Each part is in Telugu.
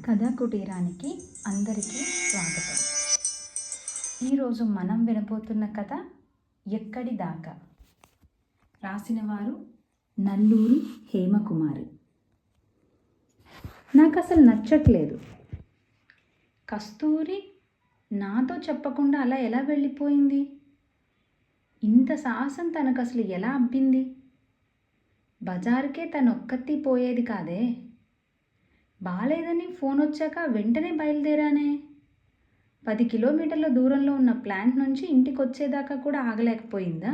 కథా కుటీరానికి అందరికీ స్వాగతం. ఈరోజు మనం వినబోతున్న కథ ఎక్కడి దాకా. రాసినవారు నల్లూరి హేమకుమారి. నాకు అసలు నచ్చట్లేదు. కస్తూరి నాతో చెప్పకుండా అలా ఎలా వెళ్ళిపోయింది? ఇంత సాహసం తనకు అసలు ఎలా అబ్బింది? బజారుకే తనొక్కతి పోయేది కాదే. బాలేదని ఫోన్ వచ్చాక వెంటనే బయలుదేరానే. 10 కిలోమీటర్ల దూరంలో ఉన్న ప్లాంట్ నుంచి ఇంటికి వచ్చేదాకా కూడా ఆగలేకపోయిందా?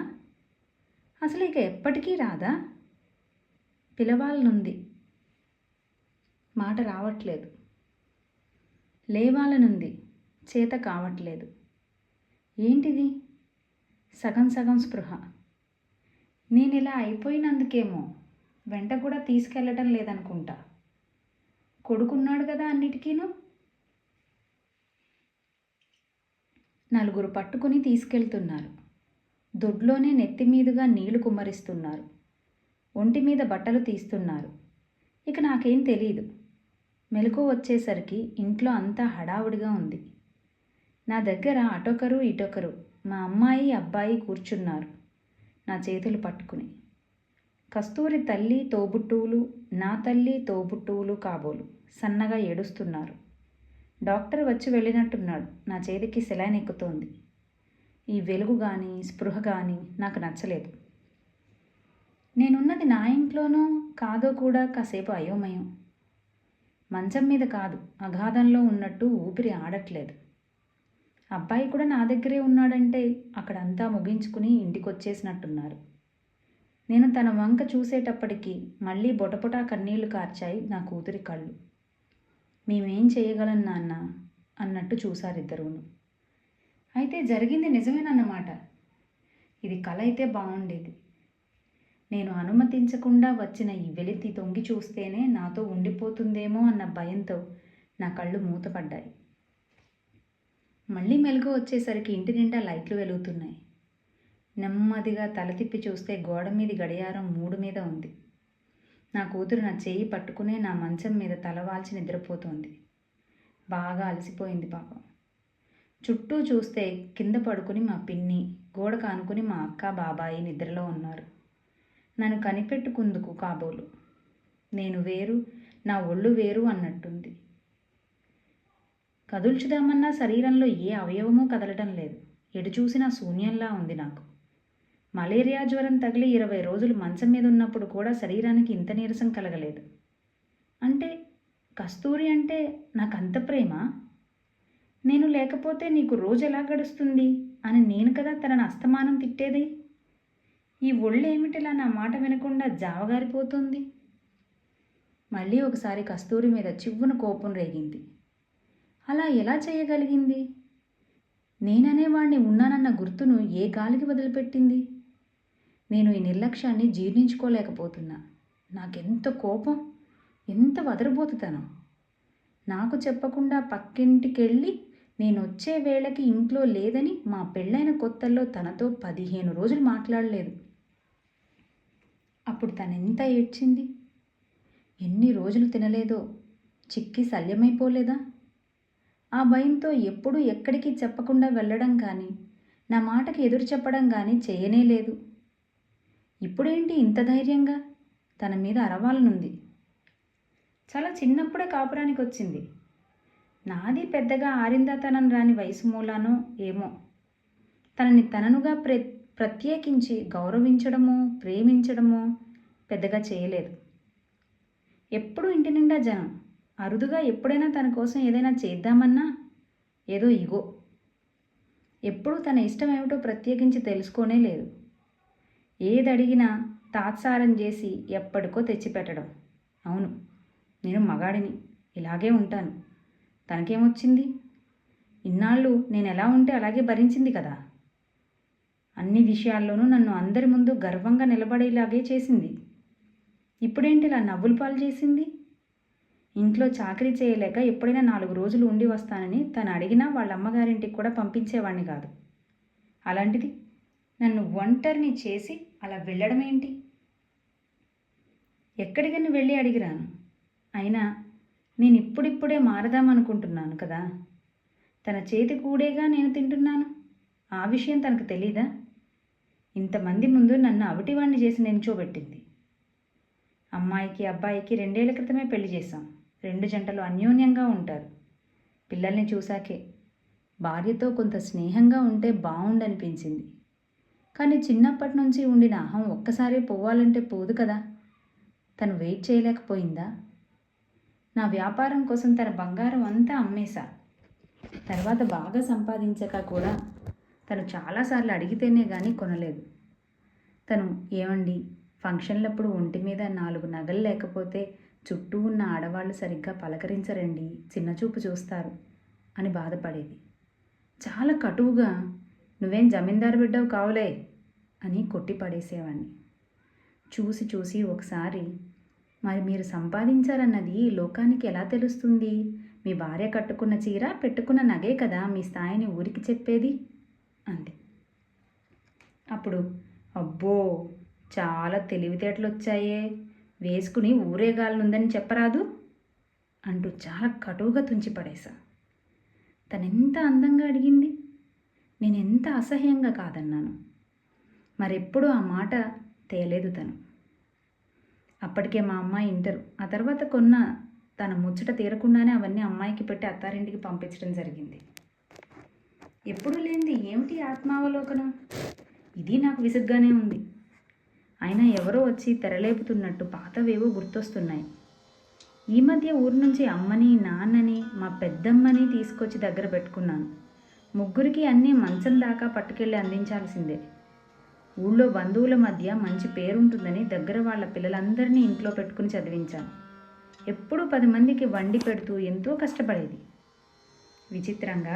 అసలు ఇక ఎప్పటికీ రాదా? పిలవాలనుంది, మాట రావట్లేదు. లేవాలనుంది, చేత కావట్లేదు. ఏంటిది? సగం సగం స్పృహ. నేను ఇలా అయిపోయినందుకేమో వెంట కూడా తీసుకెళ్ళటం లేదనుకుంటా. కొడుకున్నాడు కదా అన్నిటికీను. నలుగురు పట్టుకుని తీసుకెళ్తున్నారు. దొడ్లోనే నెత్తి మీదుగా నీళ్లు కుమ్మరిస్తున్నారు. ఒంటి మీద బట్టలు తీస్తున్నారు. ఇక నాకేం తెలీదు. మెలకువ వచ్చేసరికి ఇంట్లో అంతా హడావుడిగా ఉంది. నా దగ్గర అటొకరు ఇటొకరు మా అమ్మాయి అబ్బాయి కూర్చున్నారు నా చేతులు పట్టుకుని. కస్తూరి తల్లి తోబుట్టువులు, నా తల్లి తోబుట్టువులు కాబోలు సన్నగా ఏడుస్తున్నారు. డాక్టర్ వచ్చి వెళ్ళినట్టున్నాడు. నా చేతికి సెలైన్ ఎక్కుతోంది. ఈ వెలుగు కానీ స్పృహ కానీ నాకు నచ్చలేదు. నేనున్నది నా ఇంట్లోనో కాదో కూడా కాసేపు అయోమయం. మంచం మీద కాదు, అగాధంలో ఉన్నట్టు ఊపిరి ఆడట్లేదు. అబ్బాయి కూడా నా దగ్గరే ఉన్నాడంటే అక్కడంతా ముగించుకుని ఇంటికొచ్చేసినట్టున్నారు. నేను తన వంక చూసేటప్పటికీ మళ్ళీ బొటబొటా కన్నీళ్లు కార్చాయి నా కూతురి కళ్ళు. మేమేం చేయగలం నాన్న అన్నట్టు చూశారిద్దరూను. అయితే జరిగింది నిజమేనన్నమాట. ఇది కల అయితే బాగుండేది. నేను అనుమతించకుండా వచ్చిన ఈ వెలితి తొంగి చూస్తేనే నాతో ఉండిపోతుందేమో అన్న భయంతో నా కళ్ళు మూతపడ్డాయి. మళ్ళీ మెలుగు వచ్చేసరికి ఇంటి నిండా లైట్లు వెలుగుతున్నాయి. నెమ్మదిగా తల తిప్పి చూస్తే గోడ మీది గడియారం 3 మీద ఉంది. నా కూతురు నా చేయి పట్టుకునే నా మంచం మీద తలవాల్చి నిద్రపోతోంది. బాగా అలసిపోయింది పాపం. చుట్టూ చూస్తే కింద పడుకుని మా పిన్ని, గోడ కానుకుని మా అక్క బాబాయి నిద్రలో ఉన్నారు. నన్ను కనిపెట్టుకుందుకు కాబోలు. నేను వేరు, నా ఒళ్ళు వేరు అన్నట్టుంది. కదుల్చుదామన్నా శరీరంలో ఏ అవయవమూ కదలటం లేదు. ఎటు చూసినా శూన్యంలా ఉంది నాకు. మలేరియా జ్వరం తగిలి 20 రోజులు మంచం మీద ఉన్నప్పుడు కూడా శరీరానికి ఇంత నీరసం కలగలేదు. అంటే కస్తూరి అంటే నాకంత ప్రేమ? నేను లేకపోతే నీకు రోజు ఎలా గడుస్తుంది అని నేను కదా తనను అస్తమానం తిట్టేది. ఈ ఒళ్ళేమిటిలా నా మాట వినకుండా జావగారిపోతుంది. మళ్ళీ ఒకసారి కస్తూరి మీద చివ్వున కోపం రేగింది. అలా ఎలా చేయగలిగింది? నేననేవాణ్ణి ఉన్నానన్న గుర్తును ఏ గాలికి వదిలిపెట్టింది? నేను ఈ నిర్లక్ష్యాన్ని జీర్ణించుకోలేకపోతున్నా. నాకెంత కోపం, ఎంత వదరబోతుతనం. నాకు చెప్పకుండా పక్కింటికెళ్ళి నేనొచ్చే వేళకి ఇంట్లో లేదని మా పెళ్ళైన కొత్తల్లో తనతో 15 రోజులు మాట్లాడలేదు. అప్పుడు తనెంత ఏడ్చింది. ఎన్ని రోజులు తినలేదో, చిక్కి శల్యమైపోలేదా? ఆ భయంతో ఎప్పుడూ ఎక్కడికి చెప్పకుండా వెళ్ళడం కానీ, నా మాటకి ఎదురు చెప్పడం కానీ చేయనే లేదు. ఇప్పుడేంటి ఇంత ధైర్యంగా తన మీద అరవాలనుంది. చాలా చిన్నప్పుడే కాపురానికి వచ్చింది. నాది పెద్దగా ఆరిందాతనం రాని వయసు మూలానో ఏమో తనని తననుగా ప్రత్యేకించి గౌరవించడమో ప్రేమించడమో పెద్దగా చేయలేదు. ఎప్పుడూ ఇంటి నిండా జనం. అరుదుగా ఎప్పుడైనా తన కోసం ఏదైనా చేద్దామన్నా ఏదో ఇగో. ఎప్పుడూ తన ఇష్టం ఏమిటో ప్రత్యేకించి తెలుసుకోనే లేదు. ఏదడిగినా తాత్సారం చేసి ఎప్పటికో తెచ్చిపెట్టడం. అవును, నేను మగాడిని, ఇలాగే ఉంటాను. తనకేమొచ్చింది? ఇన్నాళ్ళు నేను ఎలా ఉంటే అలాగే భరించింది కదా. అన్ని విషయాల్లోనూ నన్ను అందరి ముందు గర్వంగా నిలబడేలాగే చేసింది. ఇప్పుడేంటి ఇలా నవ్వులు పాలు చేసింది? ఇంట్లో చాకరీ చేయలేక ఎప్పుడైనా 4 రోజులు ఉండి వస్తానని తను అడిగినా వాళ్ళ అమ్మగారింటికి కూడా పంపించేవాణ్ణి కాదు. అలాంటిది నన్ను ఒంటరిని చేసి అలా వెళ్ళడం ఏంటి? ఎక్కడికని వెళ్ళి అడిగిరాను. అయినా నేను ఇప్పుడిప్పుడే మారదామనుకుంటున్నాను కదా. తన చేతి కూడేగా నేను తింటున్నాను. ఆ విషయం తనకు తెలీదా? ఇంతమంది ముందు నన్ను అవిటివాణ్ణి చేసి నించోబెట్టింది. అమ్మాయికి అబ్బాయికి 2 ఏళ్ల క్రితమే పెళ్లి చేశాం. 2 జంటలు అన్యోన్యంగా ఉంటారు. పిల్లల్ని చూశాకే భార్యతో కొంత స్నేహంగా ఉంటే బాగుండనిపించింది. కానీ చిన్నప్పటి నుంచి ఉండిన అహం ఒక్కసారి పోవాలంటే పోదు కదా. తను వెయిట్ చేయలేకపోయిందా? నా వ్యాపారం కోసం తన బంగారం అంతా అమ్మేశా. తర్వాత బాగా సంపాదించాక కూడా తను చాలాసార్లు అడిగితేనే కానీ కొనలేదు. తను ఏమండి, ఫంక్షన్లప్పుడు ఒంటి మీద 4 నగలు లేకపోతే చుట్టూ ఉన్న ఆడవాళ్ళు సరిగ్గా పలకరించరండి, చిన్నచూపు చూస్తారు అని బాధపడేది. చాలా కటువుగా నువ్వేం జమీందారు బిడ్డవు కావులే అని కొట్టి పడేసేవాడిని. చూసి చూసి ఒకసారి, మరి మీరు సంపాదించారన్నది లోకానికి ఎలా తెలుస్తుంది? మీ భార్య కట్టుకున్న చీర పెట్టుకున్న నగే కదా మీ స్థాయిని ఊరికి చెప్పేది అంది. అప్పుడు అబ్బో చాలా తెలివితేటలు వచ్చాయే, వేసుకుని ఊరేగాలనుందని చెప్పరాదు అంటూ చాలా కటువుగా తుంచిపడేశా. తనెంత అందంగా అడిగింది, నేనెంత అసహ్యంగా కాదన్నాను. మరెప్పుడూ ఆ మాట తేలేదు తను. అప్పటికే మా అమ్మాయి ఇంటరు. ఆ తర్వాత తన ముచ్చట తీరకుండానే అవన్నీ అమ్మాయికి పెట్టి అత్తారింటికి పంపించడం జరిగింది. ఎప్పుడు లేనిది ఏమిటి ఆత్మావలోకనం? ఇది నాకు విసుగ్గానే ఉంది. అయినా ఎవరో వచ్చి తెరలేపుతున్నట్టు పాతవేవో గుర్తొస్తున్నాయి. ఈ మధ్య ఊరు నుంచి అమ్మని, నాన్నని, మా పెద్దమ్మని తీసుకొచ్చి దగ్గర పెట్టుకున్నాను. ముగ్గురికి అన్నీ మంచం దాకా పట్టుకెళ్ళి అందించాల్సిందే. ఊళ్ళో బంధువుల మధ్య మంచి పేరుంటుందని దగ్గర వాళ్ళ పిల్లలందరినీ ఇంట్లో పెట్టుకుని చదివించాను. ఎప్పుడూ 10 మందికి వండి పెడుతూ ఎంతో కష్టపడేది. విచిత్రంగా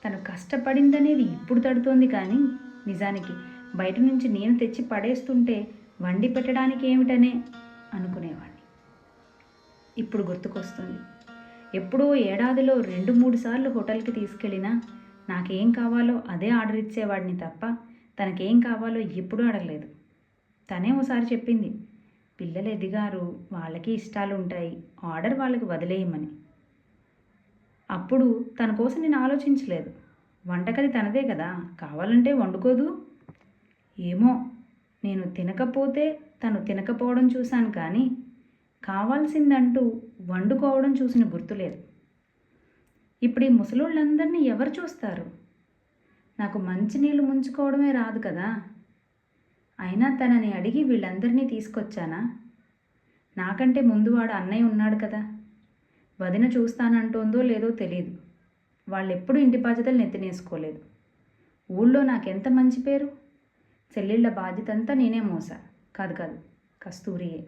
తను కష్టపడిందనేది ఇప్పుడు తడుతోంది, కానీ నిజానికి బయట నుంచి నేను తెచ్చి పడేస్తుంటే వండి పెట్టడానికి ఏమిటనే అనుకునేవాడిని. ఇప్పుడు గుర్తుకొస్తుంది. ఎప్పుడో ఏడాదిలో 2-3 సార్లు హోటల్కి తీసుకెళ్ళినా నాకేం కావాలో అదే ఆర్డర్ ఇచ్చేవాడిని తప్ప తనకేం కావాలో ఎప్పుడూ అడగలేదు. తనే ఓసారి చెప్పింది, పిల్లలు ఎదిగారు, వాళ్ళకి ఇష్టాలు ఉంటాయి, ఆర్డర్ వాళ్ళకి వదిలేయమని. అప్పుడు తన కోసం నేను ఆలోచించలేదు. వంటగది తనదే కదా, కావాలంటే వండుకోదు. ఏమో, నేను తినకపోతే తను తినకపోవడం చూశాను, కానీ కావాల్సిందంటూ వండుకోవడం చూసిన గుర్తులేదు. ఇప్పుడు ఈ ముసలోళ్ళందరినీ ఎవరు చూస్తారు? నాకు మంచినీళ్ళు ముంచుకోవడమే రాదు కదా. అయినా తనని అడిగి వీళ్ళందరినీ తీసుకొచ్చానా? నాకంటే ముందు వాడు అన్నయ్య ఉన్నాడు కదా. వదిన చూస్తానంటోందో లేదో తెలియదు. వాళ్ళెప్పుడూ ఇంటి బాధ్యతలు నెత్తినేసుకోలేదు. ఊళ్ళో నాకెంత మంచి పేరు. చెల్లెళ్ళ బాధ్యత అంతా నేనే మోసా. కాదు, కస్తూరియే.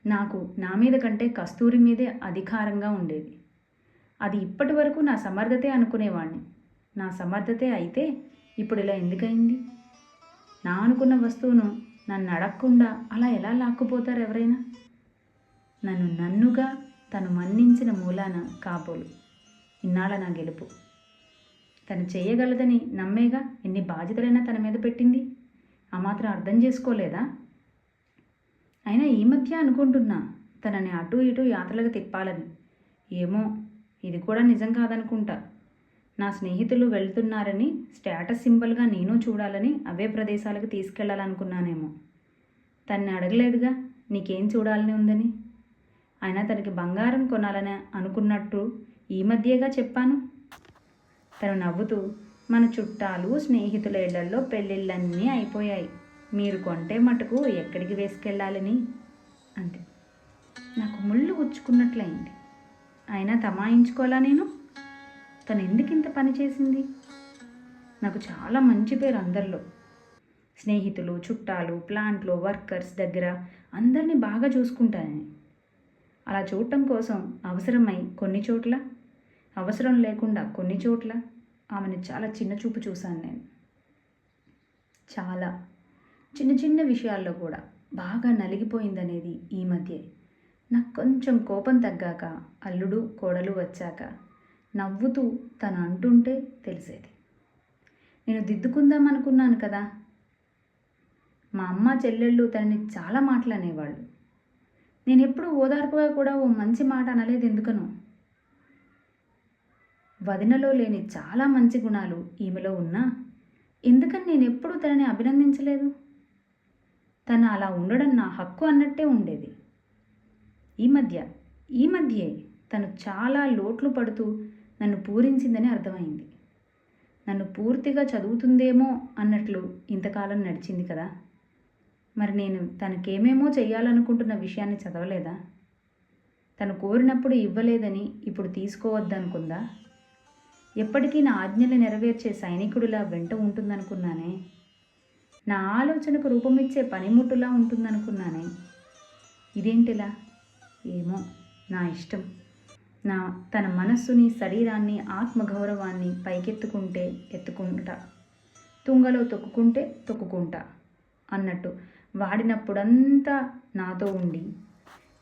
నాకు నా మీద కంటే కస్తూరి మీదే అధికారంగా ఉండేది. అది ఇప్పటి వరకు నా సమర్థతే అనుకునేవాణ్ణి. నా సమర్థతే అయితే ఇప్పుడు ఇలా ఎందుకయింది? నా అనుకున్న వస్తువును నన్ను అడగకుండా అలా ఎలా లాక్కుపోతారు ఎవరైనా? నన్నుగా తను మన్నించిన మూలాన కాబోలు ఇన్నాళ్ళ నా గెలుపు. తను చేయగలదని నమ్మేగా ఎన్ని బాధ్యతలైనా తన మీద పెట్టింది. ఆ మాత్రం అర్థం చేసుకోలేదా? అయినా ఈ మధ్య అనుకుంటున్నా తనని అటు ఇటు యాత్రలకు తిప్పాలని. ఏమో, ఇది కూడా నిజం కాదనుకుంటా. నా స్నేహితులు వెళ్తున్నారని స్టేటస్ సింబల్గా నేను చూడాలని అవే ప్రదేశాలకు తీసుకెళ్లాలనుకున్నానేమో. తన్ని అడగలేదుగా నీకేం చూడాలని ఉందని. అయినా తనకి బంగారం కొనాలని అనుకున్నట్టు ఈ మధ్యేగా చెప్పాను. తను నవ్వుతూ, మన చుట్టాలు స్నేహితుల ఇళ్లల్లో పెళ్ళిళ్ళన్నీ అయిపోయాయి, మీరు కొంటే మటుకు ఎక్కడికి వేసుకెళ్ళాలని అంతే. నాకు ముళ్ళు గుచ్చుకున్నట్లయింది. అయినా తమాయించుకోవాలా నేను? తను ఎందుకింత పని చేసింది? నాకు చాలా మంచి పేరు అందరిలో. స్నేహితులు, చుట్టాలు, ప్లాంట్లో వర్కర్స్ దగ్గర అందరినీ బాగా చూసుకుంటానని. అలా చూడటం కోసం అవసరమై కొన్ని చోట్ల, అవసరం లేకుండా కొన్ని చోట్ల ఆమెను చాలా చిన్న చూపు చూశాను నేను. చాలా చిన్న విషయాల్లో కూడా బాగా నలిగిపోయిందనేది ఈ మధ్య. నాకు కొంచెం కోపం తగ్గాక, అల్లుడు కోడలు వచ్చాక నవ్వుతూ తను అంటుంటే తెలిసేది. నేను దిద్దుకుందాం అనుకున్నాను కదా. మా అమ్మ చెల్లెళ్ళు తనని చాలా మాటలు అనేవాళ్ళు. నేనెప్పుడు ఓదార్పుగా కూడా ఓ మంచి మాట అనలేదు ఎందుకనో. వదినలో లేని చాలా మంచి గుణాలు ఈమెలో ఉన్నా ఎందుకని నేనెప్పుడూ తనని అభినందించలేదు? తను అలా ఉండడం నా హక్కు అన్నట్టే ఉండేది. ఈ మధ్యే తను చాలా లోట్లు పడుతూ నన్ను పూరించిందని అర్థమైంది. నన్ను పూర్తిగా చదువుతుందేమో అన్నట్లు ఇంతకాలం నడిచింది కదా. మరి నేను తనకేమేమో చెయ్యాలనుకుంటున్న విషయాన్ని చదవలేదా? తను కోరినప్పుడు ఇవ్వలేదని ఇప్పుడు తీసుకోవద్దనుకుందా? ఎప్పటికీ నా ఆజ్ఞలు నెరవేర్చే సైనికుడిలా వెంట ఉంటుందనుకున్నానే. నా ఆలోచనకు రూపమిచ్చే పనిముట్టులా ఉంటుందనుకున్నానే. ఇదేంటిలా? ఏమో, నా ఇష్టం. తన మనస్సుని, శరీరాన్ని, ఆత్మగౌరవాన్ని పైకెత్తుకుంటే ఎత్తుకుంటా, తుంగలో తొక్కుకుంటా అన్నట్టు వాడినప్పుడంతా నాతో ఉండి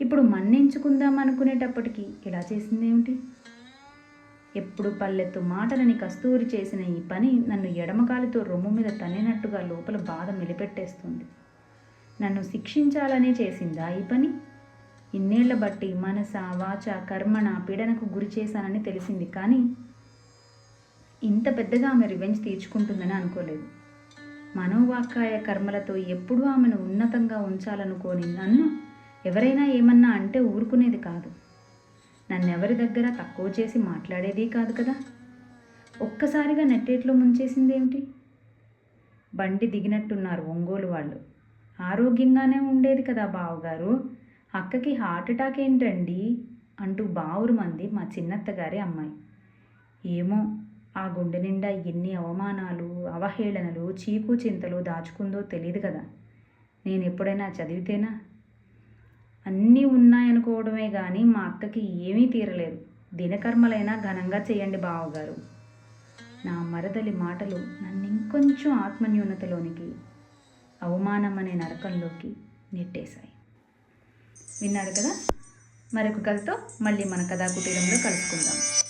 ఇప్పుడు మన్నించుకుందాం అనుకునేటప్పటికీ ఇలా చేసిందేమిటి? ఎప్పుడు పల్లెత్తు మాటలని కస్తూరి చేసిన ఈ పని నన్ను ఎడమకాలితో రొమ్ము మీద తన్నినట్టుగా లోపల బాధ మెలిపెట్టేస్తుంది. నన్ను శిక్షించాలనే చేసిందా ఈ పని? ఇన్నేళ్ల బట్టి మనస, వాచ, కర్మణ పీడనకు గురి చేశానని తెలిసింది. కానీ ఇంత పెద్దగా ఆమె రివెంజ్ తీర్చుకుంటుందని అనుకోలేదు. మనోవాక్కాయ కర్మలతో ఎప్పుడూ ఆమెను ఉన్నతంగా ఉంచాలనుకోని నన్ను ఎవరైనా ఏమన్నా అంటే ఊరుకునేది కాదు. నన్నెవరి దగ్గర తక్కువ చేసి మాట్లాడేది కాదు కదా. ఒక్కసారిగా నెట్టేట్లో ముంచేసిందేమిటి? బండి దిగినట్టున్నారు ఒంగోలు వాళ్ళు. ఆరోగ్యంగానే ఉండేది కదా బావగారు, అక్కకి హార్ట్ అటాక్ ఏంటండి అంటూ బావురు మంది మా చిన్నత్తగారి అమ్మాయి. ఏమో, ఆ గుండె నిండా ఎన్ని అవమానాలు, అవహేళనలు, చీకు చింతలు దాచుకుందో తెలియదు కదా. నేను ఎప్పుడైనా చదివితేనా? అన్నీ ఉన్నాయనుకోవడమే కానీ మా అక్కకి ఏమీ తీరలేదు. దినకర్మలైనా ఘనంగా చేయండి బావగారు. నా మరదలి మాటలు నన్ను ఇంకొంచెం ఆత్మన్యూనతలోనికి, అవమానం అనే నరకంలోకి నెట్టేశాయి. విన్నారు కదా. మరొక కథతో మళ్ళీ మన కథా కుటీరంలో కలుసుకుందాం.